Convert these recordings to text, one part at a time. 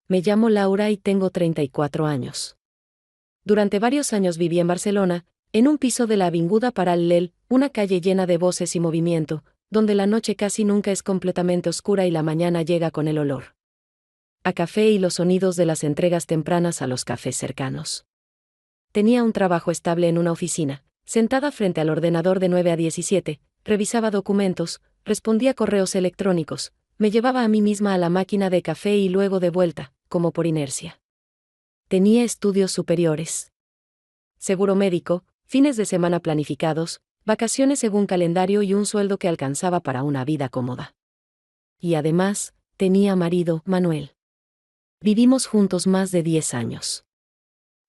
Me llamo Laura y tengo 34 años. Durante varios años viví en Barcelona, en un piso de la Avinguda Paral·lel, una calle llena de voces y movimiento, donde la noche casi nunca es completamente oscura y la mañana llega con el olor a café y los sonidos de las entregas tempranas a los cafés cercanos. Tenía un trabajo estable en una oficina, sentada frente al ordenador de 9 a 17, revisaba documentos, respondía correos electrónicos, me llevaba a mí misma a la máquina de café y luego de vuelta, como por inercia. Tenía estudios superiores, seguro médico, fines de semana planificados, vacaciones según calendario y un sueldo que alcanzaba para una vida cómoda. Y además, tenía marido, Manuel. Vivimos juntos más de 10 años.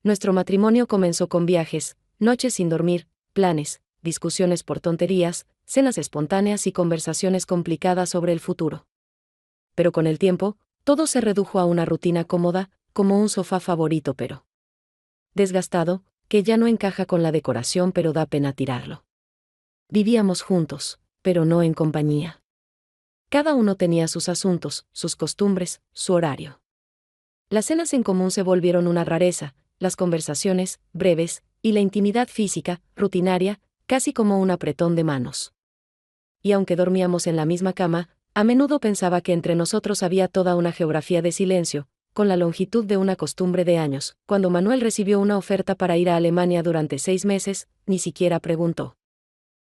Nuestro matrimonio comenzó con viajes, noches sin dormir, planes, discusiones por tonterías, cenas espontáneas y conversaciones complicadas sobre el futuro. Pero con el tiempo, todo se redujo a una rutina cómoda, como un sofá favorito pero desgastado, que ya no encaja con la decoración pero da pena tirarlo. Vivíamos juntos, pero no en compañía. Cada uno tenía sus asuntos, sus costumbres, su horario. Las cenas en común se volvieron una rareza, las conversaciones, breves, y la intimidad física, rutinaria, casi como un apretón de manos. Y aunque dormíamos en la misma cama, a menudo pensaba que entre nosotros había toda una geografía de silencio, con la longitud de una costumbre de años. Cuando Manuel recibió una oferta para ir a Alemania durante 6 meses, ni siquiera preguntó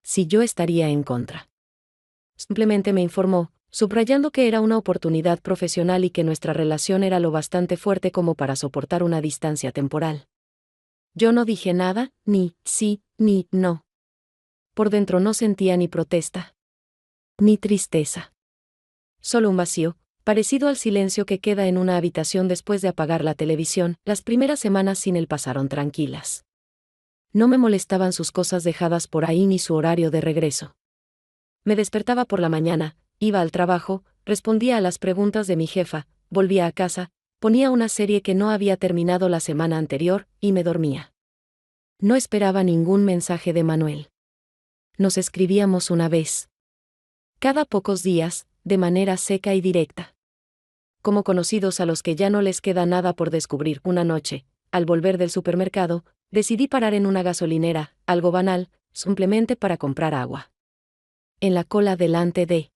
si yo estaría en contra. Simplemente me informó, subrayando que era una oportunidad profesional y que nuestra relación era lo bastante fuerte como para soportar una distancia temporal. Yo no dije nada, ni sí, ni no. Por dentro no sentía ni protesta, ni tristeza. Solo un vacío, parecido al silencio que queda en una habitación después de apagar la televisión. Las primeras semanas sin él pasaron tranquilas. No me molestaban sus cosas dejadas por ahí ni su horario de regreso. Me despertaba por la mañana, iba al trabajo, respondía a las preguntas de mi jefa, volvía a casa, ponía una serie que no había terminado la semana anterior, y me dormía. No esperaba ningún mensaje de Manuel. Nos escribíamos una vez cada pocos días, de manera seca y directa. Como conocidos a los que ya no les queda nada por descubrir. Una noche, al volver del supermercado, decidí parar en una gasolinera, algo banal, simplemente para comprar agua. En la cola delante de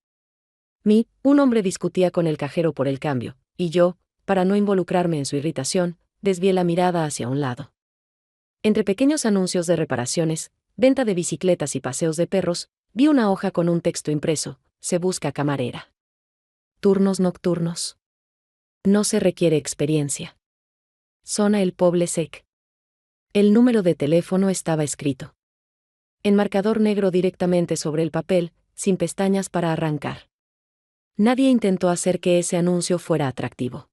mí, un hombre discutía con el cajero por el cambio, y yo, para no involucrarme en su irritación, desvié la mirada hacia un lado. Entre pequeños anuncios de reparaciones, venta de bicicletas y paseos de perros, vi una hoja con un texto impreso: se busca camarera. Turnos nocturnos. No se requiere experiencia. Zona El Poble Sec. El número de teléfono estaba escrito en marcador negro directamente sobre el papel, sin pestañas para arrancar. Nadie intentó hacer que ese anuncio fuera atractivo.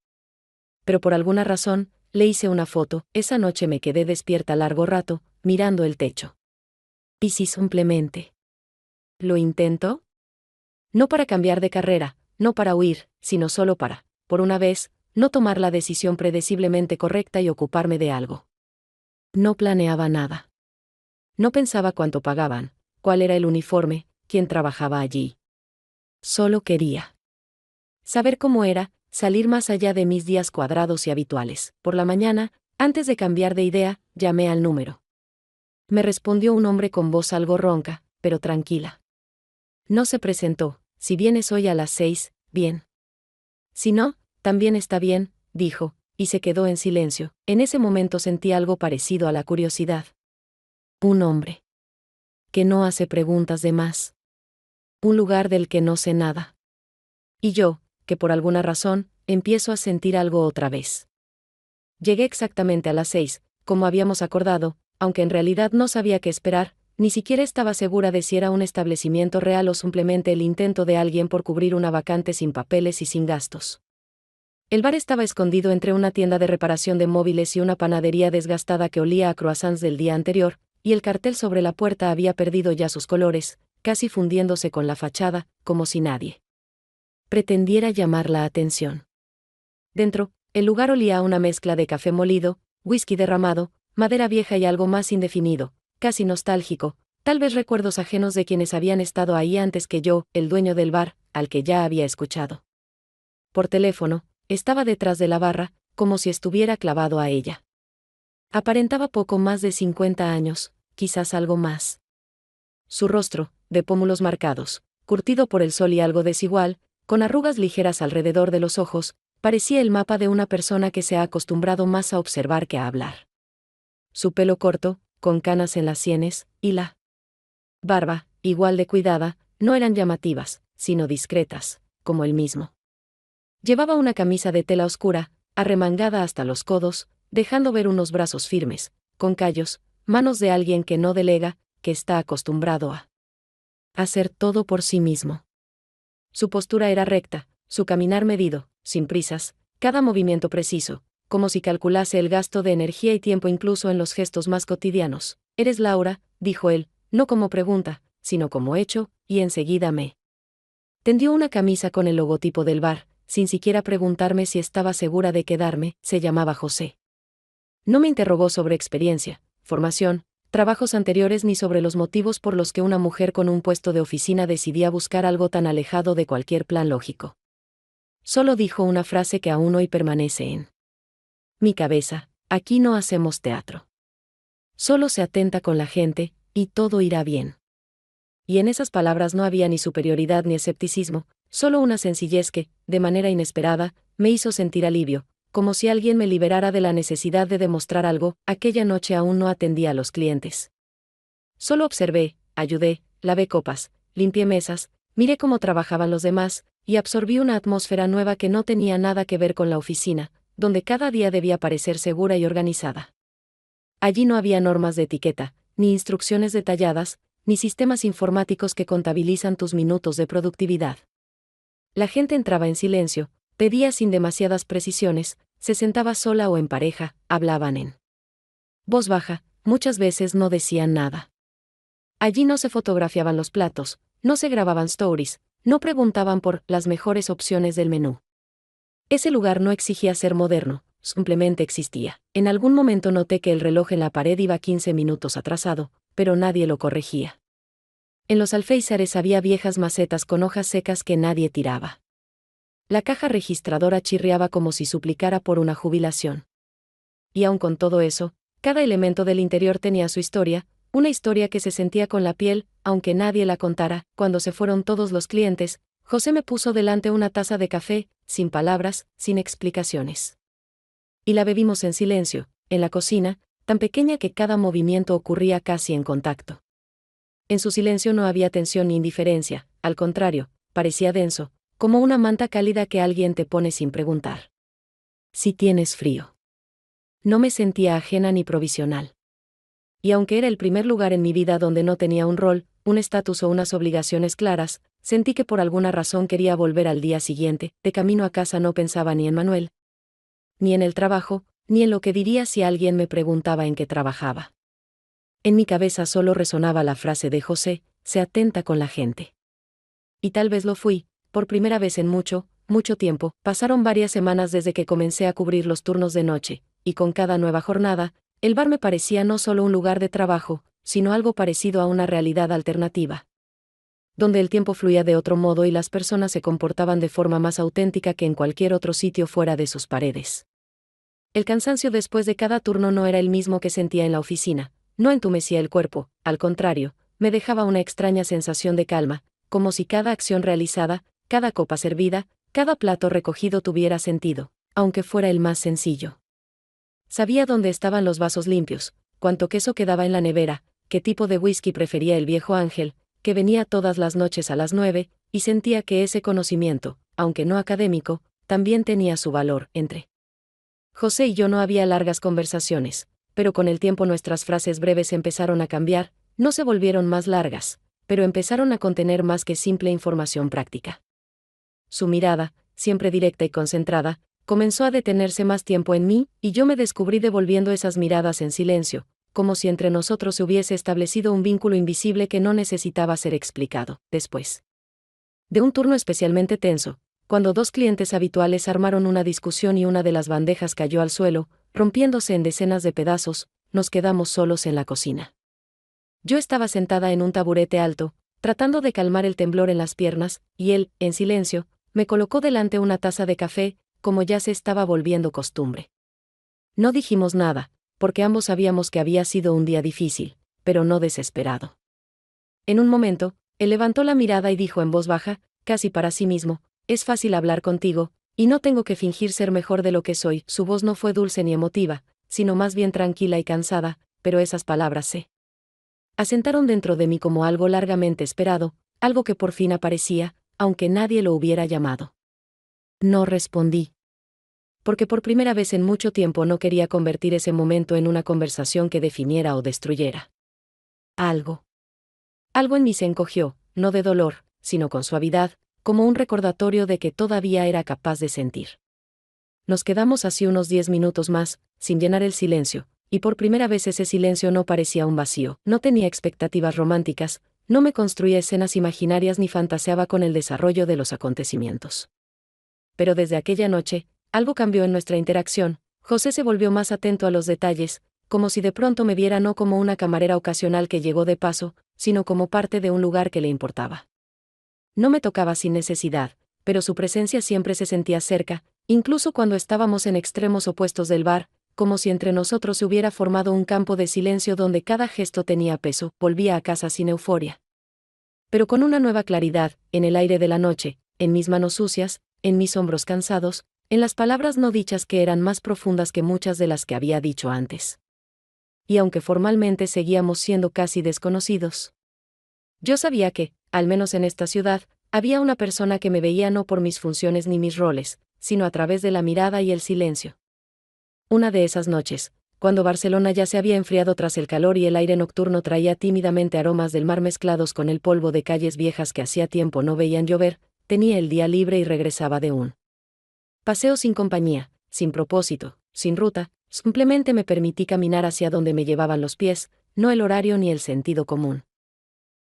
Pero por alguna razón, le hice una foto. Esa noche me quedé despierta largo rato, mirando el techo. Y si simplemente ¿lo intento? No para cambiar de carrera, no para huir, sino solo para, por una vez, no tomar la decisión predeciblemente correcta y ocuparme de algo. No planeaba nada. No pensaba cuánto pagaban, cuál era el uniforme, quién trabajaba allí. Solo quería saber cómo era, salir más allá de mis días cuadrados y habituales. Por la mañana, antes de cambiar de idea, llamé al número. Me respondió un hombre con voz algo ronca, pero tranquila. No se presentó. Si vienes hoy a las 6, bien. Si no, también está bien, dijo, y se quedó en silencio. En ese momento sentí algo parecido a la curiosidad. Un hombre que no hace preguntas de más. Un lugar del que no sé nada. Y yo, que por alguna razón, empiezo a sentir algo otra vez. Llegué exactamente a las 6, como habíamos acordado, aunque en realidad no sabía qué esperar, ni siquiera estaba segura de si era un establecimiento real o simplemente el intento de alguien por cubrir una vacante sin papeles y sin gastos. El bar estaba escondido entre una tienda de reparación de móviles y una panadería desgastada que olía a croissants del día anterior, y el cartel sobre la puerta había perdido ya sus colores, casi fundiéndose con la fachada, como si nadie pretendiera llamar la atención. Dentro, el lugar olía a una mezcla de café molido, whisky derramado, madera vieja y algo más indefinido, casi nostálgico, tal vez recuerdos ajenos de quienes habían estado ahí antes que yo, el dueño del bar, al que ya había escuchado por teléfono, estaba detrás de la barra, como si estuviera clavado a ella. Aparentaba poco más de 50 años, quizás algo más. Su rostro, de pómulos marcados, curtido por el sol y algo desigual, con arrugas ligeras alrededor de los ojos, parecía el mapa de una persona que se ha acostumbrado más a observar que a hablar. Su pelo corto, con canas en las sienes, y la barba, igual de cuidada, no eran llamativas, sino discretas, como él mismo. Llevaba una camisa de tela oscura, arremangada hasta los codos, dejando ver unos brazos firmes, con callos, manos de alguien que no delega, que está acostumbrado a hacer todo por sí mismo. Su postura era recta, su caminar medido, sin prisas, cada movimiento preciso, como si calculase el gasto de energía y tiempo incluso en los gestos más cotidianos. «¿Eres Laura?», dijo él, no como pregunta, sino como hecho, y enseguida me tendió una camisa con el logotipo del bar, sin siquiera preguntarme si estaba segura de quedarme. Se llamaba José. No me interrogó sobre experiencia, formación, trabajos anteriores ni sobre los motivos por los que una mujer con un puesto de oficina decidía buscar algo tan alejado de cualquier plan lógico. Solo dijo una frase que aún hoy permanece en mi cabeza: aquí no hacemos teatro. Solo se atenta con la gente, y todo irá bien. Y en esas palabras no había ni superioridad ni escepticismo, solo una sencillez que, de manera inesperada, me hizo sentir alivio, como si alguien me liberara de la necesidad de demostrar algo. Aquella noche aún no atendía a los clientes. Solo observé, ayudé, lavé copas, limpié mesas, miré cómo trabajaban los demás, y absorbí una atmósfera nueva que no tenía nada que ver con la oficina, donde cada día debía parecer segura y organizada. Allí no había normas de etiqueta, ni instrucciones detalladas, ni sistemas informáticos que contabilizan tus minutos de productividad. La gente entraba en silencio, pedía sin demasiadas precisiones, se sentaba sola o en pareja, hablaban en voz baja, muchas veces no decían nada. Allí no se fotografiaban los platos, no se grababan stories, no preguntaban por las mejores opciones del menú. Ese lugar no exigía ser moderno, simplemente existía. En algún momento noté que el reloj en la pared iba 15 minutos atrasado, pero nadie lo corregía. En los alféizares había viejas macetas con hojas secas que nadie tiraba. La caja registradora chirriaba como si suplicara por una jubilación. Y aun con todo eso, cada elemento del interior tenía su historia, una historia que se sentía con la piel, aunque nadie la contara. Cuando se fueron todos los clientes, José me puso delante una taza de café, sin palabras, sin explicaciones. Y la bebimos en silencio, en la cocina, tan pequeña que cada movimiento ocurría casi en contacto. En su silencio no había tensión ni indiferencia, al contrario, parecía denso, como una manta cálida que alguien te pone sin preguntar. Si tienes frío. No me sentía ajena ni provisional. Y aunque era el primer lugar en mi vida donde no tenía un rol, un estatus o unas obligaciones claras, sentí que por alguna razón quería volver al día siguiente. De camino a casa no pensaba ni en Manuel, ni en el trabajo, ni en lo que diría si alguien me preguntaba en qué trabajaba. En mi cabeza solo resonaba la frase de José: se atenta con la gente. Y tal vez lo fui, por primera vez en mucho, mucho tiempo. Pasaron varias semanas desde que comencé a cubrir los turnos de noche, y con cada nueva jornada, el bar me parecía no solo un lugar de trabajo, sino algo parecido a una realidad alternativa, donde el tiempo fluía de otro modo y las personas se comportaban de forma más auténtica que en cualquier otro sitio fuera de sus paredes. El cansancio después de cada turno no era el mismo que sentía en la oficina, no entumecía el cuerpo, al contrario, me dejaba una extraña sensación de calma, como si cada acción realizada, cada copa servida, cada plato recogido tuviera sentido, aunque fuera el más sencillo. Sabía dónde estaban los vasos limpios, cuánto queso quedaba en la nevera, qué tipo de whisky prefería el viejo Ángel, que venía todas las noches a las 9, y sentía que ese conocimiento, aunque no académico, también tenía su valor. Entre José y yo no había largas conversaciones, pero con el tiempo nuestras frases breves empezaron a cambiar, no se volvieron más largas, pero empezaron a contener más que simple información práctica. Su mirada, siempre directa y concentrada, comenzó a detenerse más tiempo en mí, y yo me descubrí devolviendo esas miradas en silencio, como si entre nosotros se hubiese establecido un vínculo invisible que no necesitaba ser explicado. Después de un turno especialmente tenso, cuando dos clientes habituales armaron una discusión y una de las bandejas cayó al suelo, rompiéndose en decenas de pedazos, nos quedamos solos en la cocina. Yo estaba sentada en un taburete alto, tratando de calmar el temblor en las piernas, y él, en silencio, me colocó delante una taza de café, como ya se estaba volviendo costumbre. No dijimos nada, porque ambos sabíamos que había sido un día difícil, pero no desesperado. En un momento, él levantó la mirada y dijo en voz baja, casi para sí mismo: «Es fácil hablar contigo, y no tengo que fingir ser mejor de lo que soy». Su voz no fue dulce ni emotiva, sino más bien tranquila y cansada, pero esas palabras se asentaron dentro de mí como algo largamente esperado, algo que por fin aparecía, aunque nadie lo hubiera llamado. No respondí. Porque por primera vez en mucho tiempo no quería convertir ese momento en una conversación que definiera o destruyera. Algo en mí se encogió, no de dolor, sino con suavidad, como un recordatorio de que todavía era capaz de sentir. Nos quedamos así unos 10 minutos más, sin llenar el silencio, y por primera vez ese silencio no parecía un vacío. No tenía expectativas románticas, no me construía escenas imaginarias ni fantaseaba con el desarrollo de los acontecimientos. Pero desde aquella noche, algo cambió en nuestra interacción. José se volvió más atento a los detalles, como si de pronto me viera no como una camarera ocasional que llegó de paso, sino como parte de un lugar que le importaba. No me tocaba sin necesidad, pero su presencia siempre se sentía cerca, incluso cuando estábamos en extremos opuestos del bar, como si entre nosotros se hubiera formado un campo de silencio donde cada gesto tenía peso. Volvía a casa sin euforia, pero con una nueva claridad, en el aire de la noche, en mis manos sucias, en mis hombros cansados, en las palabras no dichas que eran más profundas que muchas de las que había dicho antes. Y aunque formalmente seguíamos siendo casi desconocidos, yo sabía que, al menos en esta ciudad, había una persona que me veía no por mis funciones ni mis roles, sino a través de la mirada y el silencio. Una de esas noches, cuando Barcelona ya se había enfriado tras el calor y el aire nocturno traía tímidamente aromas del mar mezclados con el polvo de calles viejas que hacía tiempo no veían llover, tenía el día libre y regresaba de un paseo sin compañía, sin propósito, sin ruta. Simplemente me permití caminar hacia donde me llevaban los pies, no el horario ni el sentido común.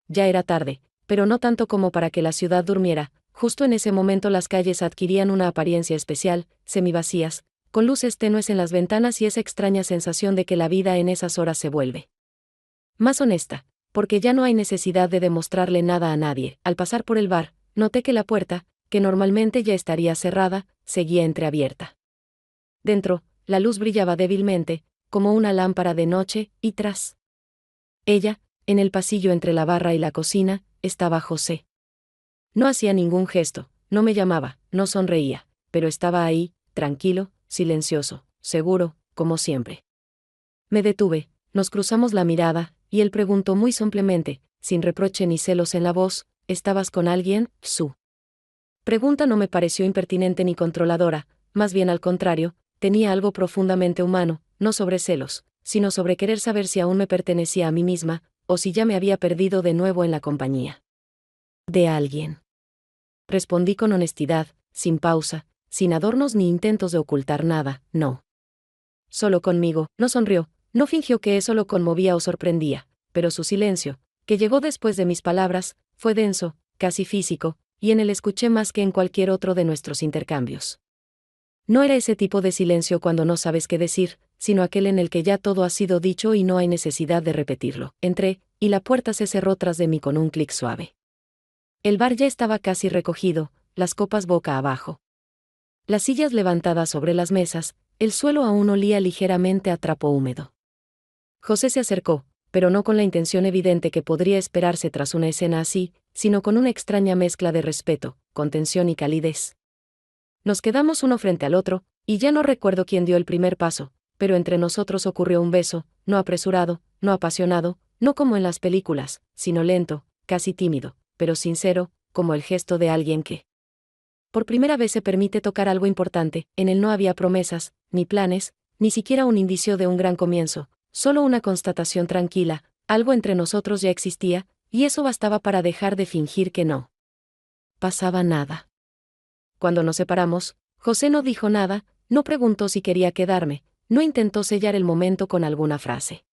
Ya era tarde, pero no tanto como para que la ciudad durmiera. Justo en ese momento las calles adquirían una apariencia especial, semivacías, con luces tenues en las ventanas y esa extraña sensación de que la vida en esas horas se vuelve más honesta, porque ya no hay necesidad de demostrarle nada a nadie. Al pasar por el bar, noté que la puerta, que normalmente ya estaría cerrada, seguía entreabierta. Dentro, la luz brillaba débilmente, como una lámpara de noche, y tras ella, en el pasillo entre la barra y la cocina, estaba José. No hacía ningún gesto, no me llamaba, no sonreía, pero estaba ahí, tranquilo, silencioso, seguro, como siempre. Me detuve, nos cruzamos la mirada, y él preguntó muy simplemente, sin reproche ni celos en la voz: ¿estabas con alguien? Su pregunta no me pareció impertinente ni controladora, más bien al contrario, tenía algo profundamente humano, no sobre celos, sino sobre querer saber si aún me pertenecía a mí misma, o si ya me había perdido de nuevo en la compañía de alguien. Respondí con honestidad, sin pausa, sin adornos ni intentos de ocultar nada: no. Solo conmigo. No sonrió, no fingió que eso lo conmovía o sorprendía, pero su silencio, que llegó después de mis palabras, fue denso, casi físico, y en él escuché más que en cualquier otro de nuestros intercambios. No era ese tipo de silencio cuando no sabes qué decir, sino aquel en el que ya todo ha sido dicho y no hay necesidad de repetirlo. Entré, y la puerta se cerró tras de mí con un clic suave. El bar ya estaba casi recogido, las copas boca abajo, las sillas levantadas sobre las mesas, el suelo aún olía ligeramente a trapo húmedo. José se acercó, pero no con la intención evidente que podría esperarse tras una escena así, sino con una extraña mezcla de respeto, contención y calidez. Nos quedamos uno frente al otro, y ya no recuerdo quién dio el primer paso, pero entre nosotros ocurrió un beso, no apresurado, no apasionado, no como en las películas, sino lento, casi tímido, pero sincero, como el gesto de alguien que por primera vez se permite tocar algo importante. En él no había promesas, ni planes, ni siquiera un indicio de un gran comienzo, solo una constatación tranquila: algo entre nosotros ya existía, y eso bastaba para dejar de fingir que no pasaba nada. Cuando nos separamos, José no dijo nada, no preguntó si quería quedarme, no intentó sellar el momento con alguna frase.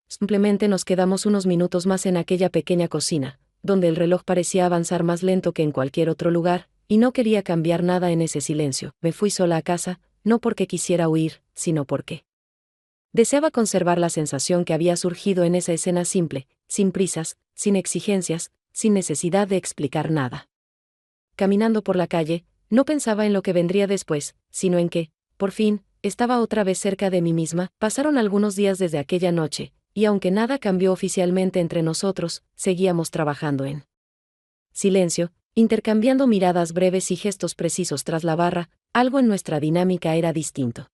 Simplemente nos quedamos unos minutos más en aquella pequeña cocina, donde el reloj parecía avanzar más lento que en cualquier otro lugar, y no quería cambiar nada en ese silencio. Me fui sola a casa, no porque quisiera huir, sino porque deseaba conservar la sensación que había surgido en esa escena simple, sin prisas, sin exigencias, sin necesidad de explicar nada. Caminando por la calle, no pensaba en lo que vendría después, sino en que, por fin, estaba otra vez cerca de mí misma. Pasaron algunos días desde aquella noche, y aunque nada cambió oficialmente entre nosotros, seguíamos trabajando en silencio, intercambiando miradas breves y gestos precisos tras la barra. Algo en nuestra dinámica era distinto.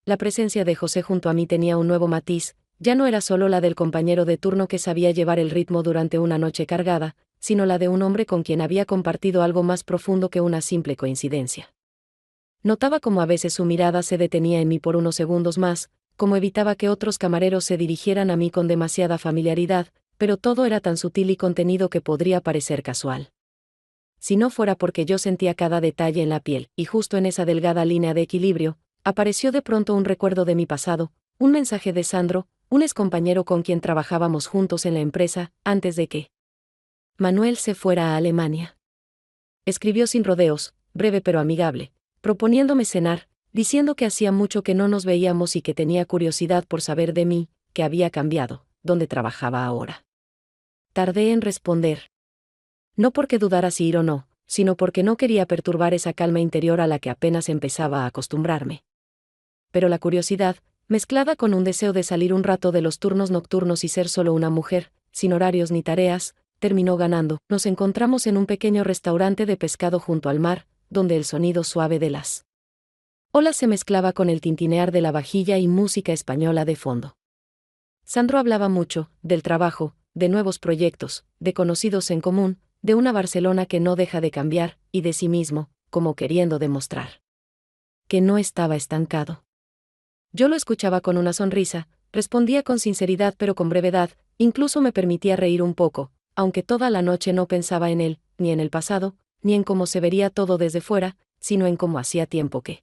La presencia de José junto a mí tenía un nuevo matiz, ya no era solo la del compañero de turno que sabía llevar el ritmo durante una noche cargada, sino la de un hombre con quien había compartido algo más profundo que una simple coincidencia. Notaba cómo a veces su mirada se detenía en mí por unos segundos más, cómo evitaba que otros camareros se dirigieran a mí con demasiada familiaridad, pero todo era tan sutil y contenido que podría parecer casual. Si no fuera porque yo sentía cada detalle en la piel, y justo en esa delgada línea de equilibrio, apareció de pronto un recuerdo de mi pasado, un mensaje de Sandro, un excompañero con quien trabajábamos juntos en la empresa, antes de que Manuel se fuera a Alemania. Escribió sin rodeos, breve pero amigable, proponiéndome cenar, diciendo que hacía mucho que no nos veíamos y que tenía curiosidad por saber de mí, que había cambiado, dónde trabajaba ahora. Tardé en responder. No porque dudara si ir o no, sino porque no quería perturbar esa calma interior a la que apenas empezaba a acostumbrarme. Pero la curiosidad, mezclada con un deseo de salir un rato de los turnos nocturnos y ser solo una mujer, sin horarios ni tareas, terminó ganando. Nos encontramos en un pequeño restaurante de pescado junto al mar, donde el sonido suave de las olas se mezclaba con el tintinear de la vajilla y música española de fondo. Sandro hablaba mucho, del trabajo, de nuevos proyectos, de conocidos en común, de una Barcelona que no deja de cambiar, y de sí mismo, como queriendo demostrar que no estaba estancado. Yo lo escuchaba con una sonrisa, respondía con sinceridad pero con brevedad, incluso me permitía reír un poco, aunque toda la noche no pensaba en él, ni en el pasado, ni en cómo se vería todo desde fuera, sino en cómo hacía tiempo que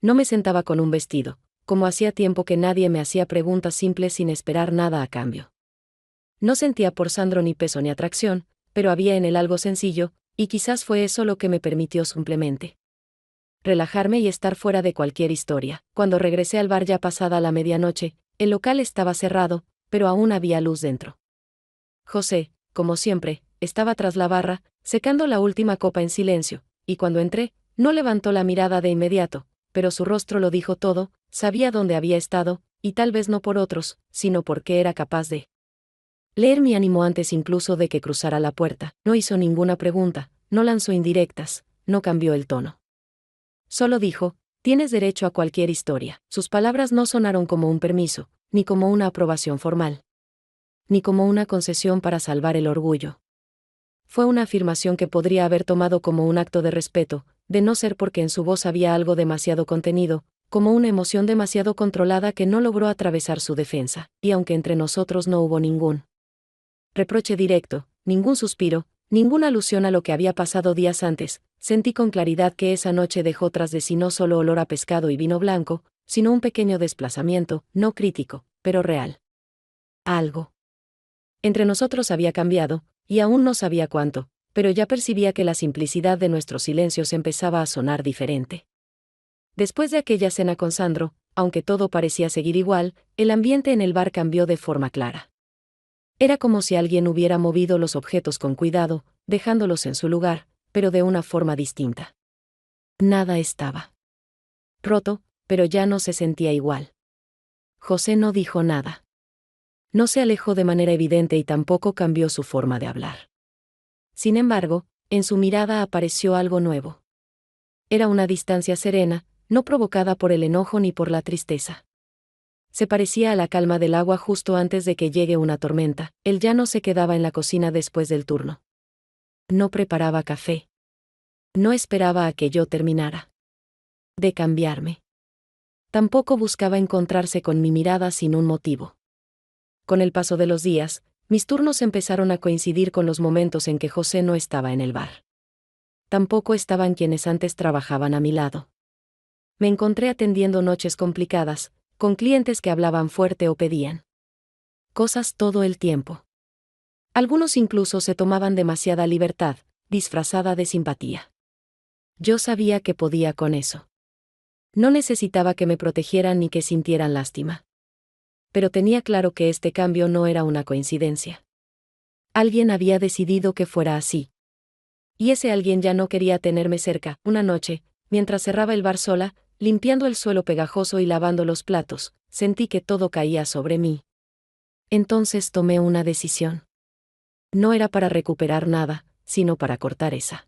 no me sentaba con un vestido, como hacía tiempo que nadie me hacía preguntas simples sin esperar nada a cambio. No sentía por Sandro ni peso ni atracción, pero había en él algo sencillo, y quizás fue eso lo que me permitió simplemente relajarme y estar fuera de cualquier historia. Cuando regresé al bar ya pasada la medianoche, el local estaba cerrado, pero aún había luz dentro. José, como siempre, estaba tras la barra, secando la última copa en silencio, y cuando entré, no levantó la mirada de inmediato, pero su rostro lo dijo todo, sabía dónde había estado, y tal vez no por otros, sino porque era capaz de leer mi ánimo antes incluso de que cruzara la puerta. No hizo ninguna pregunta, no lanzó indirectas, no cambió el tono. Solo dijo, tienes derecho a cualquier historia. Sus palabras no sonaron como un permiso, ni como una aprobación formal, ni como una concesión para salvar el orgullo. Fue una afirmación que podría haber tomado como un acto de respeto, de no ser porque en su voz había algo demasiado contenido, como una emoción demasiado controlada que no logró atravesar su defensa, y aunque entre nosotros no hubo ningún reproche directo, ningún suspiro, ninguna alusión a lo que había pasado días antes, sentí con claridad que esa noche dejó tras de sí no solo olor a pescado y vino blanco, sino un pequeño desplazamiento, no crítico, pero real. Algo entre nosotros había cambiado, y aún no sabía cuánto, pero ya percibía que la simplicidad de nuestros silencios empezaba a sonar diferente. Después de aquella cena con Sandro, aunque todo parecía seguir igual, el ambiente en el bar cambió de forma clara. Era como si alguien hubiera movido los objetos con cuidado, dejándolos en su lugar, pero de una forma distinta. Nada estaba roto, pero ya no se sentía igual. José no dijo nada. No se alejó de manera evidente y tampoco cambió su forma de hablar. Sin embargo, en su mirada apareció algo nuevo. Era una distancia serena, no provocada por el enojo ni por la tristeza. Se parecía a la calma del agua justo antes de que llegue una tormenta. Él ya no se quedaba en la cocina después del turno. No preparaba café. No esperaba a que yo terminara de cambiarme. Tampoco buscaba encontrarse con mi mirada sin un motivo. Con el paso de los días, mis turnos empezaron a coincidir con los momentos en que José no estaba en el bar. Tampoco estaban quienes antes trabajaban a mi lado. Me encontré atendiendo noches complicadas, con clientes que hablaban fuerte o pedían cosas todo el tiempo. Algunos incluso se tomaban demasiada libertad, disfrazada de simpatía. Yo sabía que podía con eso. No necesitaba que me protegieran ni que sintieran lástima. Pero tenía claro que este cambio no era una coincidencia. Alguien había decidido que fuera así. Y ese alguien ya no quería tenerme cerca. Una noche, mientras cerraba el bar sola, limpiando el suelo pegajoso y lavando los platos, sentí que todo caía sobre mí. Entonces tomé una decisión. No era para recuperar nada, sino para cortar esa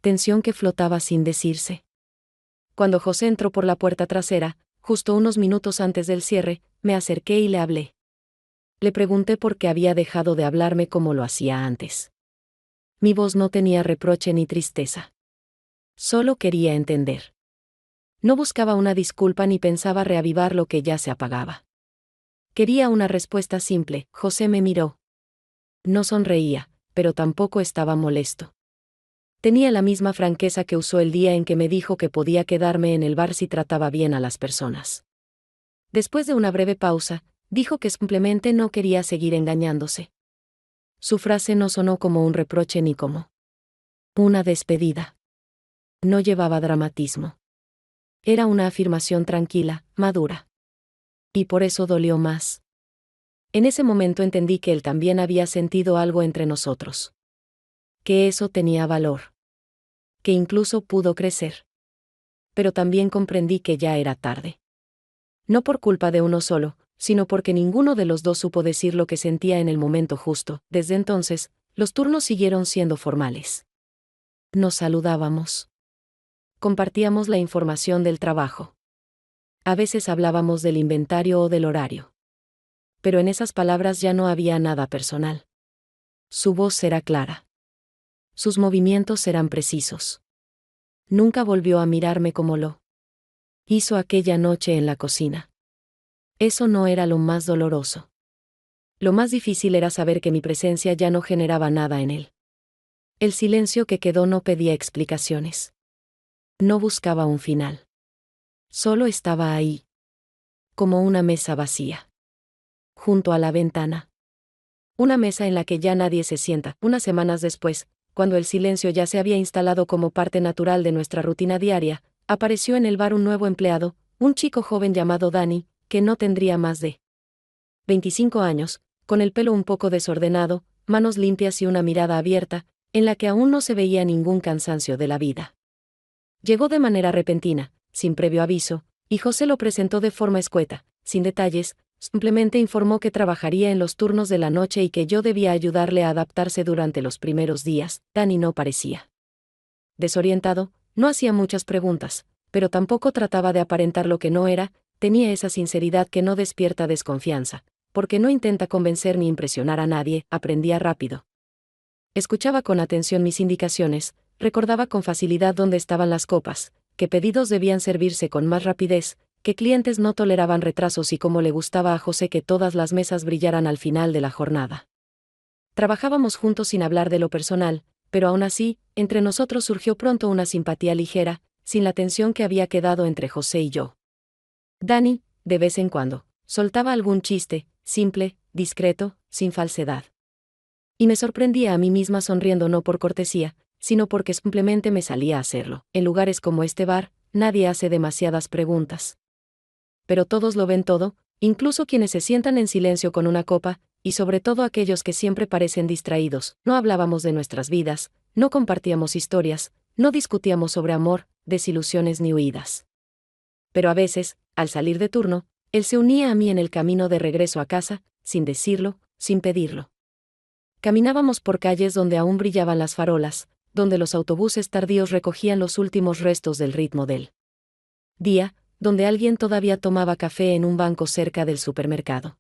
tensión que flotaba sin decirse. Cuando José entró por la puerta trasera, justo unos minutos antes del cierre, me acerqué y le hablé. Le pregunté por qué había dejado de hablarme como lo hacía antes. Mi voz no tenía reproche ni tristeza. Solo quería entender. No buscaba una disculpa ni pensaba reavivar lo que ya se apagaba. Quería una respuesta simple. José me miró. No sonreía, pero tampoco estaba molesto. Tenía la misma franqueza que usó el día en que me dijo que podía quedarme en el bar si trataba bien a las personas. Después de una breve pausa, dijo que simplemente no quería seguir engañándose. Su frase no sonó como un reproche ni como una despedida. No llevaba dramatismo. Era una afirmación tranquila, madura. Y por eso dolió más. En ese momento entendí que él también había sentido algo entre nosotros. Que eso tenía valor. Que incluso pudo crecer. Pero también comprendí que ya era tarde. No por culpa de uno solo, sino porque ninguno de los dos supo decir lo que sentía en el momento justo. Desde entonces, los turnos siguieron siendo formales. Nos saludábamos. Compartíamos la información del trabajo. A veces hablábamos del inventario o del horario. Pero en esas palabras ya no había nada personal. Su voz era clara. Sus movimientos eran precisos. Nunca volvió a mirarme como lo hizo aquella noche en la cocina. Eso no era lo más doloroso. Lo más difícil era saber que mi presencia ya no generaba nada en él. El silencio que quedó no pedía explicaciones. No buscaba un final. Solo estaba ahí. Como una mesa vacía. Junto a la ventana. Una mesa en la que ya nadie se sienta. Unas semanas después, cuando el silencio ya se había instalado como parte natural de nuestra rutina diaria, apareció en el bar un nuevo empleado, un chico joven llamado Dani, que no tendría más de 25 años, con el pelo un poco desordenado, manos limpias y una mirada abierta, en la que aún no se veía ningún cansancio de la vida. Llegó de manera repentina, sin previo aviso, y José lo presentó de forma escueta, sin detalles, simplemente informó que trabajaría en los turnos de la noche y que yo debía ayudarle a adaptarse durante los primeros días. Dani no parecía desorientado, no hacía muchas preguntas, pero tampoco trataba de aparentar lo que no era. Tenía esa sinceridad que no despierta desconfianza, porque no intenta convencer ni impresionar a nadie. Aprendía rápido. Escuchaba con atención mis indicaciones, recordaba con facilidad dónde estaban las copas, qué pedidos debían servirse con más rapidez, qué clientes no toleraban retrasos y cómo le gustaba a José que todas las mesas brillaran al final de la jornada. Trabajábamos juntos sin hablar de lo personal, pero aún así, entre nosotros surgió pronto una simpatía ligera, sin la tensión que había quedado entre José y yo. Dani, de vez en cuando, soltaba algún chiste, simple, discreto, sin falsedad. Y me sorprendía a mí misma sonriendo no por cortesía, sino porque simplemente me salía a hacerlo. En lugares como este bar, nadie hace demasiadas preguntas. Pero todos lo ven todo, incluso quienes se sientan en silencio con una copa, y sobre todo aquellos que siempre parecen distraídos. No hablábamos de nuestras vidas, no compartíamos historias, no discutíamos sobre amor, desilusiones ni huidas. Pero a veces, al salir de turno, él se unía a mí en el camino de regreso a casa, sin decirlo, sin pedirlo. Caminábamos por calles donde aún brillaban las farolas, donde los autobuses tardíos recogían los últimos restos del ritmo del día, donde alguien todavía tomaba café en un banco cerca del supermercado.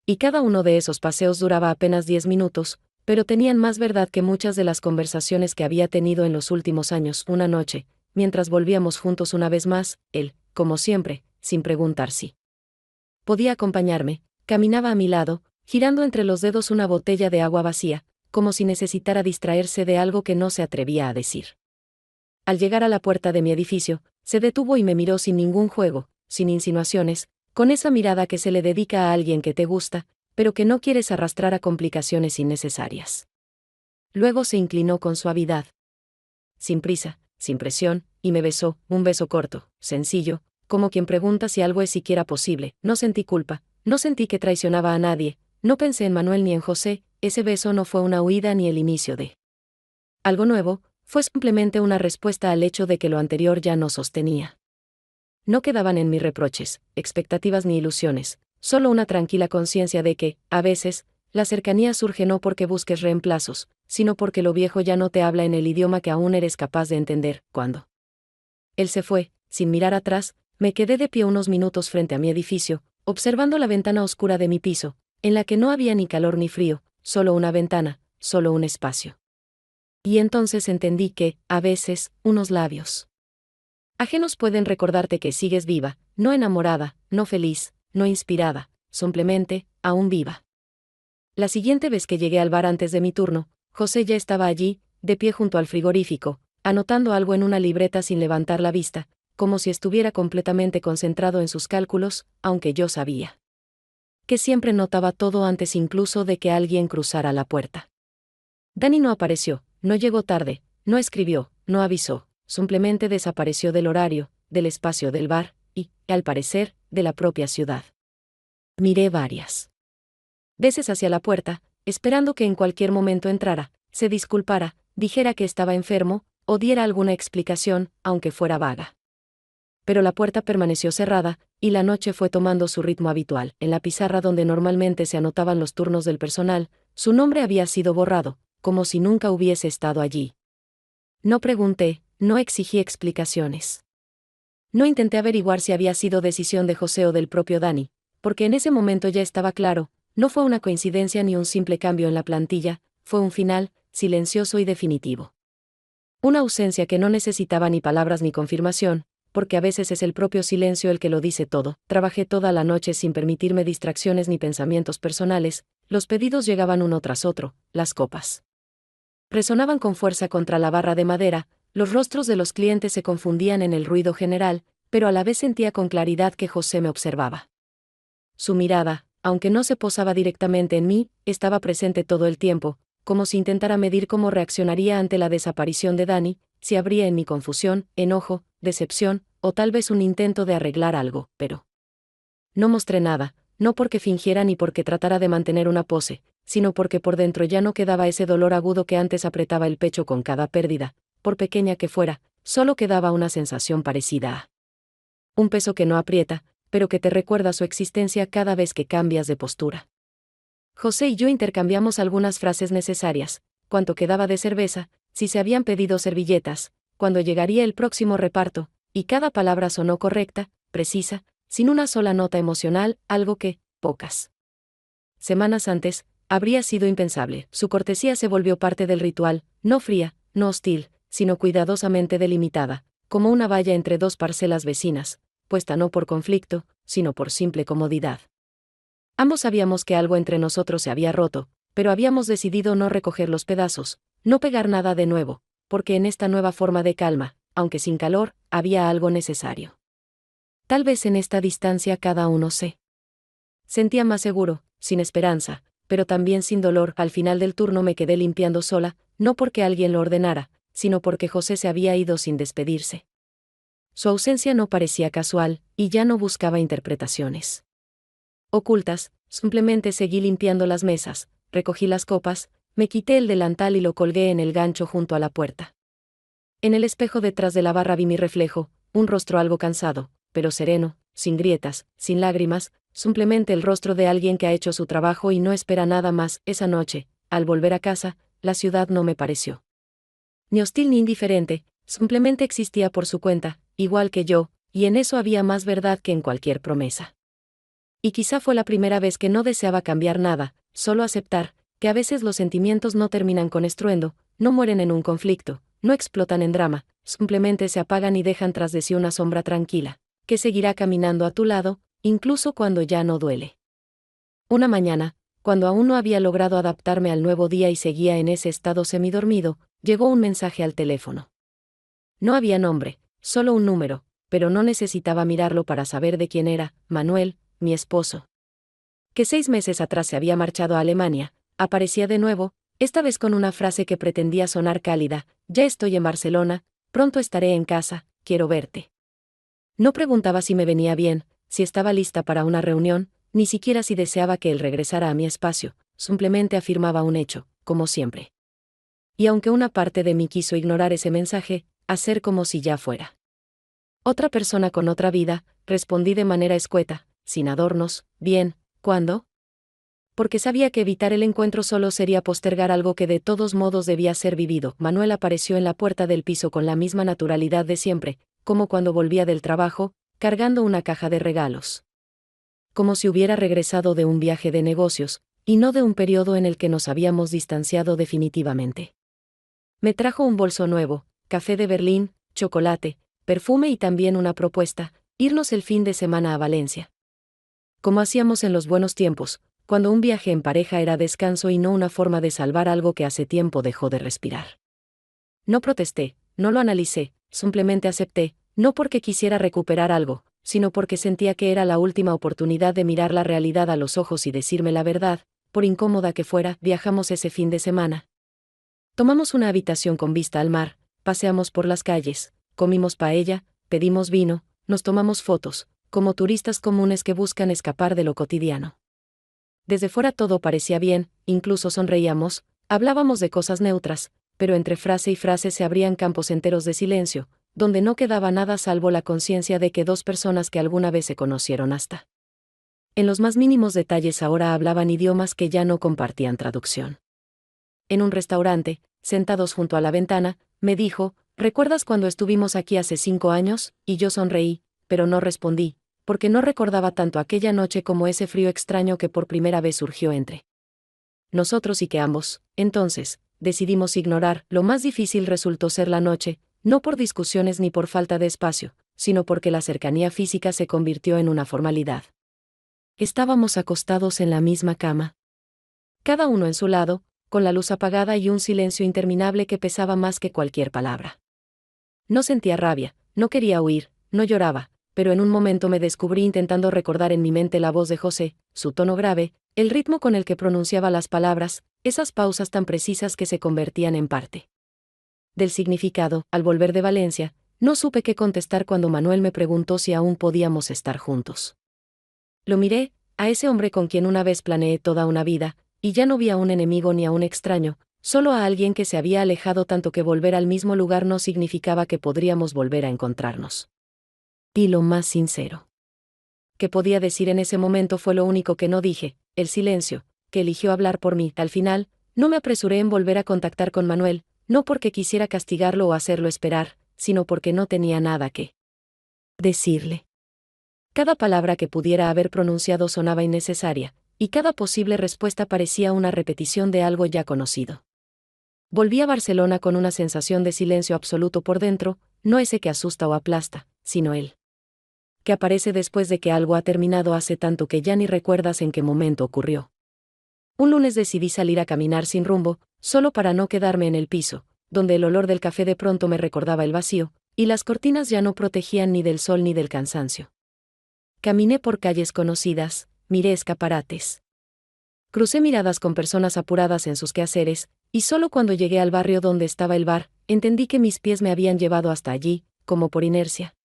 Y cada uno de esos paseos duraba apenas 10 minutos, pero tenían más verdad que muchas de las conversaciones que había tenido en los últimos años. Una noche, mientras volvíamos juntos una vez más, él, como siempre, sin preguntar si podía acompañarme, caminaba a mi lado, girando entre los dedos una botella de agua vacía, como si necesitara distraerse de algo que no se atrevía a decir. Al llegar a la puerta de mi edificio, se detuvo y me miró sin ningún juego, sin insinuaciones, con esa mirada que se le dedica a alguien que te gusta, pero que no quieres arrastrar a complicaciones innecesarias. Luego se inclinó con suavidad, sin prisa, sin presión, y me besó, un beso corto, sencillo, como quien pregunta si algo es siquiera posible. No sentí culpa, no sentí que traicionaba a nadie, no pensé en Manuel ni en José. Ese beso no fue una huida ni el inicio de Algo nuevo, fue simplemente una respuesta al hecho de que lo anterior ya no sostenía. No quedaban en mí reproches, expectativas ni ilusiones, solo una tranquila conciencia de que, a veces, la cercanía surge no porque busques reemplazos, sino porque lo viejo ya no te habla en el idioma que aún eres capaz de entender. Cuando él se fue, sin mirar atrás, me quedé de pie unos minutos frente a mi edificio, observando la ventana oscura de mi piso, en la que no había ni calor ni frío, solo una ventana, solo un espacio. Y entonces entendí que, a veces, unos labios ajenos pueden recordarte que sigues viva, no enamorada, no feliz, no inspirada, simplemente, aún viva. La siguiente vez que llegué al bar antes de mi turno, José ya estaba allí, de pie junto al frigorífico, anotando algo en una libreta sin levantar la vista, como si estuviera completamente concentrado en sus cálculos, aunque yo sabía que siempre notaba todo antes incluso de que alguien cruzara la puerta. Dani no apareció, no llegó tarde, no escribió, no avisó, simplemente desapareció del horario, del espacio del bar, y, al parecer, de la propia ciudad. Miré varias veces hacia la puerta, esperando que en cualquier momento entrara, se disculpara, dijera que estaba enfermo, o diera alguna explicación, aunque fuera vaga. Pero la puerta permaneció cerrada, y la noche fue tomando su ritmo habitual. En la pizarra donde normalmente se anotaban los turnos del personal, su nombre había sido borrado, como si nunca hubiese estado allí. No pregunté, no exigí explicaciones. No intenté averiguar si había sido decisión de José o del propio Dani, porque en ese momento ya estaba claro, no fue una coincidencia ni un simple cambio en la plantilla, fue un final, silencioso y definitivo. Una ausencia que no necesitaba ni palabras ni confirmación, porque a veces es el propio silencio el que lo dice todo. Trabajé toda la noche sin permitirme distracciones ni pensamientos personales, los pedidos llegaban uno tras otro, las copas resonaban con fuerza contra la barra de madera, los rostros de los clientes se confundían en el ruido general, pero a la vez sentía con claridad que José me observaba. Su mirada, aunque no se posaba directamente en mí, estaba presente todo el tiempo, como si intentara medir cómo reaccionaría ante la desaparición de Dani, si habría en mi confusión, enojo, decepción, o tal vez un intento de arreglar algo, pero no mostré nada, no porque fingiera ni porque tratara de mantener una pose, sino porque por dentro ya no quedaba ese dolor agudo que antes apretaba el pecho con cada pérdida, por pequeña que fuera, solo quedaba una sensación parecida a un peso que no aprieta, pero que te recuerda su existencia cada vez que cambias de postura. José y yo intercambiamos algunas frases necesarias, cuánto quedaba de cerveza, si se habían pedido servilletas, cuándo llegaría el próximo reparto, y cada palabra sonó correcta, precisa, sin una sola nota emocional, algo que, pocas semanas antes, habría sido impensable. Su cortesía se volvió parte del ritual, no fría, no hostil, sino cuidadosamente delimitada, como una valla entre dos parcelas vecinas, puesta no por conflicto, sino por simple comodidad. Ambos sabíamos que algo entre nosotros se había roto, pero habíamos decidido no recoger los pedazos, no pegar nada de nuevo, porque en esta nueva forma de calma, aunque sin calor, había algo necesario. Tal vez en esta distancia cada uno se sentía más seguro, sin esperanza, pero también sin dolor. Al final del turno me quedé limpiando sola, no porque alguien lo ordenara, sino porque José se había ido sin despedirse. Su ausencia no parecía casual, y ya no buscaba interpretaciones ocultas, simplemente seguí limpiando las mesas, recogí las copas, me quité el delantal y lo colgué en el gancho junto a la puerta. En el espejo detrás de la barra vi mi reflejo, un rostro algo cansado, pero sereno, sin grietas, sin lágrimas, simplemente el rostro de alguien que ha hecho su trabajo y no espera nada más. Esa noche, al volver a casa, la ciudad no me pareció ni hostil ni indiferente, simplemente existía por su cuenta, igual que yo, y en eso había más verdad que en cualquier promesa. Y quizá fue la primera vez que no deseaba cambiar nada, solo aceptar que a veces los sentimientos no terminan con estruendo, no mueren en un conflicto, no explotan en drama, simplemente se apagan y dejan tras de sí una sombra tranquila, que seguirá caminando a tu lado, incluso cuando ya no duele. Una mañana, cuando aún no había logrado adaptarme al nuevo día y seguía en ese estado semidormido, llegó un mensaje al teléfono. No había nombre, solo un número, pero no necesitaba mirarlo para saber de quién era. Manuel, mi esposo, que 6 meses atrás se había marchado a Alemania, aparecía de nuevo, esta vez con una frase que pretendía sonar cálida: ya estoy en Barcelona, pronto estaré en casa, quiero verte. No preguntaba si me venía bien, si estaba lista para una reunión, ni siquiera si deseaba que él regresara a mi espacio, simplemente afirmaba un hecho, como siempre. y aunque una parte de mí quiso ignorar ese mensaje, hacer como si ya fuera otra persona con otra vida, respondí de manera escueta, sin adornos, bien, ¿cuándo? Porque sabía que evitar el encuentro solo sería postergar algo que de todos modos debía ser vivido. Manuel apareció en la puerta del piso con la misma naturalidad de siempre, como cuando volvía del trabajo, cargando una caja de regalos. Como si hubiera regresado de un viaje de negocios, y no de un periodo en el que nos habíamos distanciado definitivamente. Me trajo un bolso nuevo, café de Berlín, chocolate, perfume y también una propuesta: irnos el fin de semana a Valencia. Como hacíamos en los buenos tiempos, cuando un viaje en pareja era descanso y no una forma de salvar algo que hace tiempo dejó de respirar. No protesté, no lo analicé, simplemente acepté, no porque quisiera recuperar algo, sino porque sentía que era la última oportunidad de mirar la realidad a los ojos y decirme la verdad. Por incómoda que fuera, viajamos ese fin de semana. Tomamos una habitación con vista al mar, paseamos por las calles, comimos paella, pedimos vino, nos tomamos fotos, como turistas comunes que buscan escapar de lo cotidiano. Desde fuera todo parecía bien, incluso sonreíamos, hablábamos de cosas neutras, pero entre frase y frase se abrían campos enteros de silencio, donde no quedaba nada salvo la conciencia de que dos personas que alguna vez se conocieron hasta en los más mínimos detalles ahora hablaban idiomas que ya no compartían traducción. En un restaurante, sentados junto a la ventana, me dijo: ¿recuerdas cuando estuvimos aquí hace 5 años? Y yo sonreí, pero no respondí, porque no recordaba tanto aquella noche como ese frío extraño que por primera vez surgió entre nosotros y que ambos, entonces, decidimos ignorar. Lo más difícil resultó ser la noche, no por discusiones ni por falta de espacio, sino porque la cercanía física se convirtió en una formalidad. Estábamos acostados en la misma cama, cada uno en su lado, con la luz apagada y un silencio interminable que pesaba más que cualquier palabra. No sentía rabia, no quería huir, no lloraba, pero en un momento me descubrí intentando recordar en mi mente la voz de José, su tono grave, el ritmo con el que pronunciaba las palabras, esas pausas tan precisas que se convertían en parte del significado. Al volver de Valencia, no supe qué contestar cuando Manuel me preguntó si aún podíamos estar juntos. Lo miré, a ese hombre con quien una vez planeé toda una vida, y ya no vi a un enemigo ni a un extraño, solo a alguien que se había alejado tanto que volver al mismo lugar no significaba que podríamos volver a encontrarnos. Y lo más sincero que podía decir en ese momento fue lo único que no dije: el silencio, que eligió hablar por mí. Al final, no me apresuré en volver a contactar con Manuel, no porque quisiera castigarlo o hacerlo esperar, sino porque no tenía nada que decirle. Cada palabra que pudiera haber pronunciado sonaba innecesaria, y cada posible respuesta parecía una repetición de algo ya conocido. Volví a Barcelona con una sensación de silencio absoluto por dentro, no ese que asusta o aplasta, sino el que aparece después de que algo ha terminado hace tanto que ya ni recuerdas en qué momento ocurrió. Un lunes decidí salir a caminar sin rumbo, solo para no quedarme en el piso, donde el olor del café de pronto me recordaba el vacío, y las cortinas ya no protegían ni del sol ni del cansancio. Caminé por calles conocidas, miré escaparates. Crucé miradas con personas apuradas en sus quehaceres, y solo cuando llegué al barrio donde estaba el bar, entendí que mis pies me habían llevado hasta allí, como por inercia.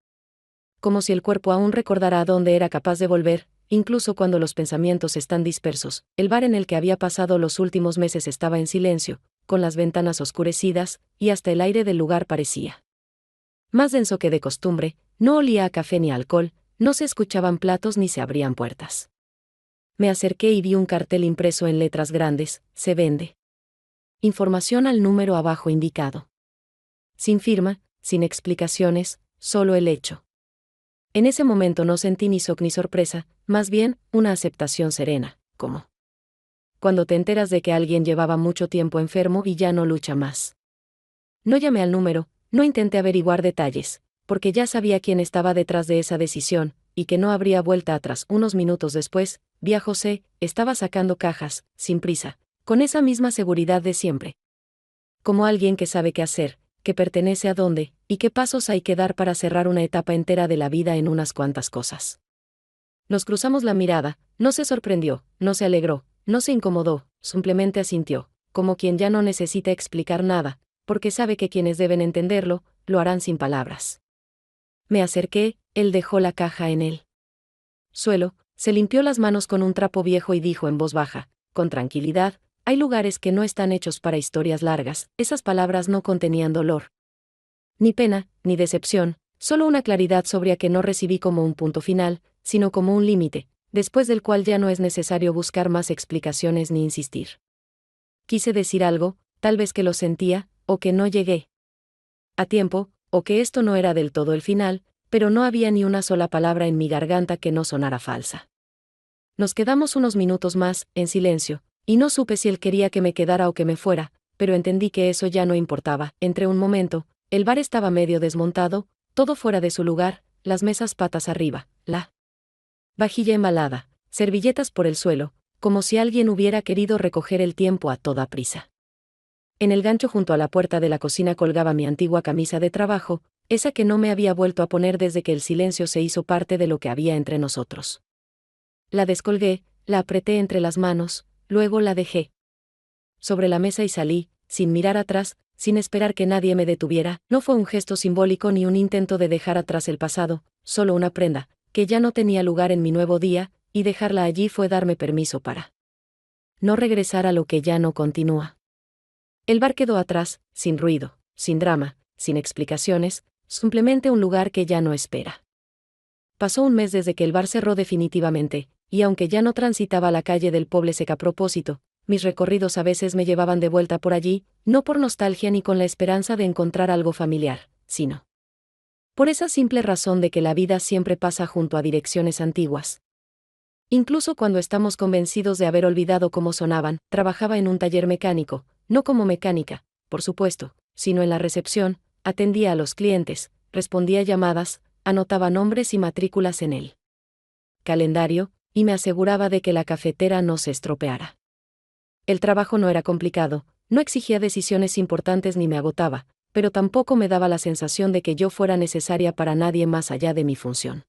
Como si el cuerpo aún recordara a dónde era capaz de volver, incluso cuando los pensamientos están dispersos. El bar en el que había pasado los últimos meses estaba en silencio, con las ventanas oscurecidas, y hasta el aire del lugar parecía más denso que de costumbre. No olía a café ni a alcohol, no se escuchaban platos ni se abrían puertas. Me acerqué y vi un cartel impreso en letras grandes: se vende. Información al número abajo indicado. Sin firma, sin explicaciones, solo el hecho. En ese momento no sentí ni shock ni sorpresa, más bien, una aceptación serena, como cuando te enteras de que alguien llevaba mucho tiempo enfermo y ya no lucha más. No llamé al número, no intenté averiguar detalles, porque ya sabía quién estaba detrás de esa decisión, y que no habría vuelta atrás. Unos minutos después, vi a José, estaba sacando cajas, sin prisa, con esa misma seguridad de siempre. Como alguien que sabe qué hacer, que pertenece a dónde, y qué pasos hay que dar para cerrar una etapa entera de la vida en unas cuantas cosas. Nos cruzamos la mirada, no se sorprendió, no se alegró, no se incomodó, simplemente asintió, como quien ya no necesita explicar nada, porque sabe que quienes deben entenderlo, lo harán sin palabras. Me acerqué, él dejó la caja en el suelo, se limpió las manos con un trapo viejo y dijo en voz baja, con tranquilidad: Hay lugares que no están hechos para historias largas. Esas palabras no contenían dolor, ni pena, ni decepción, solo una claridad sobria que no recibí como un punto final, sino como un límite, después del cual ya no es necesario buscar más explicaciones ni insistir. Quise decir algo, tal vez que lo sentía, o que no llegué a tiempo, o que esto no era del todo el final, pero no había ni una sola palabra en mi garganta que no sonara falsa. Nos quedamos unos minutos más, en silencio, y no supe si él quería que me quedara o que me fuera, pero entendí que eso ya no importaba. Entré un momento, el bar estaba medio desmontado, todo fuera de su lugar, las mesas patas arriba, la vajilla embalada, servilletas por el suelo, como si alguien hubiera querido recoger el tiempo a toda prisa. En el gancho junto a la puerta de la cocina colgaba mi antigua camisa de trabajo, esa que no me había vuelto a poner desde que el silencio se hizo parte de lo que había entre nosotros. La descolgué, la apreté entre las manos, luego la dejé sobre la mesa y salí, sin mirar atrás, sin esperar que nadie me detuviera. No fue un gesto simbólico ni un intento de dejar atrás el pasado, solo una prenda, que ya no tenía lugar en mi nuevo día, y dejarla allí fue darme permiso para no regresar a lo que ya no continúa. El bar quedó atrás, sin ruido, sin drama, sin explicaciones, simplemente un lugar que ya no espera. Pasó un mes desde que el bar cerró definitivamente, y aunque ya no transitaba la calle del Poble Sec a propósito, mis recorridos a veces me llevaban de vuelta por allí, no por nostalgia ni con la esperanza de encontrar algo familiar, sino por esa simple razón de que la vida siempre pasa junto a direcciones antiguas. Incluso cuando estamos convencidos de haber olvidado cómo sonaban. Trabajaba en un taller mecánico, no como mecánica, por supuesto, sino en la recepción, atendía a los clientes, respondía llamadas, anotaba nombres y matrículas en el calendario, y me aseguraba de que la cafetera no se estropeara. El trabajo no era complicado, no exigía decisiones importantes ni me agotaba, pero tampoco me daba la sensación de que yo fuera necesaria para nadie más allá de mi función.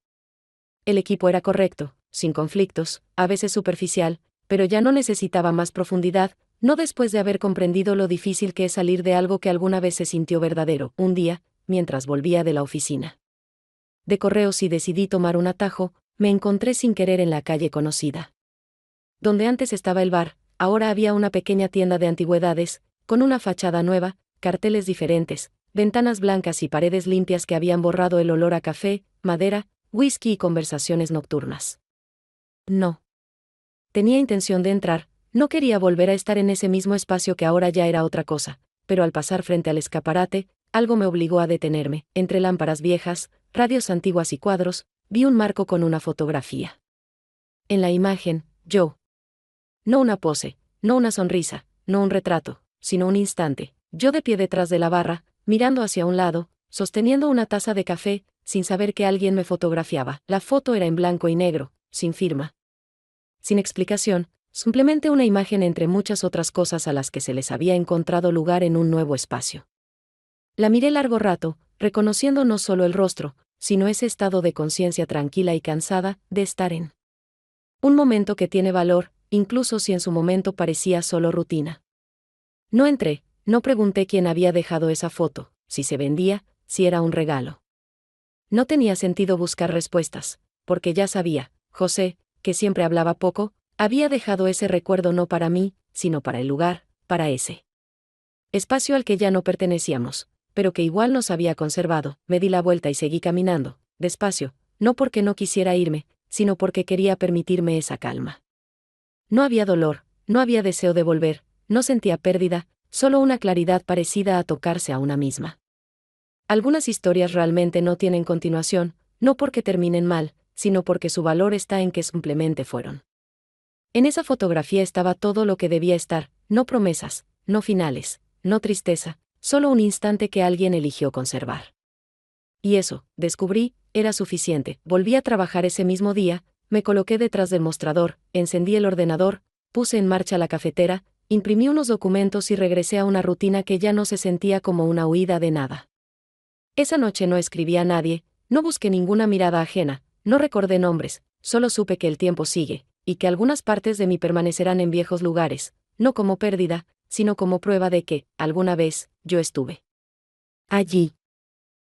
El equipo era correcto, sin conflictos, a veces superficial, pero ya no necesitaba más profundidad, no después de haber comprendido lo difícil que es salir de algo que alguna vez se sintió verdadero. Un día, mientras volvía de la oficina de correos y decidí tomar un atajo, me encontré sin querer en la calle conocida. Donde antes estaba el bar, ahora había una pequeña tienda de antigüedades, con una fachada nueva, carteles diferentes, ventanas blancas y paredes limpias que habían borrado el olor a café, madera, whisky y conversaciones nocturnas. No tenía intención de entrar, no quería volver a estar en ese mismo espacio que ahora ya era otra cosa, pero al pasar frente al escaparate, algo me obligó a detenerme. Entre lámparas viejas, radios antiguas y cuadros, vi un marco con una fotografía. En la imagen, yo. No una pose, no una sonrisa, no un retrato, sino un instante, yo de pie detrás de la barra, mirando hacia un lado, sosteniendo una taza de café, sin saber que alguien me fotografiaba. La foto era en blanco y negro, sin firma, sin explicación, simplemente una imagen entre muchas otras cosas a las que se les había encontrado lugar en un nuevo espacio. La miré largo rato, reconociendo no solo el rostro, sino ese estado de conciencia tranquila y cansada de estar en un momento que tiene valor, incluso si en su momento parecía solo rutina. No entré, no pregunté quién había dejado esa foto, si se vendía, si era un regalo. No tenía sentido buscar respuestas, porque ya sabía, José, que siempre hablaba poco, había dejado ese recuerdo no para mí, sino para el lugar, para ese espacio al que ya no pertenecíamos, pero que igual nos había conservado. Me di la vuelta y seguí caminando, despacio, no porque no quisiera irme, sino porque quería permitirme esa calma. No había dolor, no había deseo de volver, no sentía pérdida, solo una claridad parecida a tocarse a una misma. Algunas historias realmente no tienen continuación, no porque terminen mal, sino porque su valor está en que simplemente fueron. En esa fotografía estaba todo lo que debía estar, no promesas, no finales, no tristeza, solo un instante que alguien eligió conservar. Y eso, descubrí, era suficiente. Volví a trabajar ese mismo día, me coloqué detrás del mostrador, encendí el ordenador, puse en marcha la cafetera, imprimí unos documentos y regresé a una rutina que ya no se sentía como una huida de nada. Esa noche no escribí a nadie, no busqué ninguna mirada ajena, no recordé nombres, solo supe que el tiempo sigue, y que algunas partes de mí permanecerán en viejos lugares, no como pérdida, sino como prueba de que, alguna vez, yo estuve allí.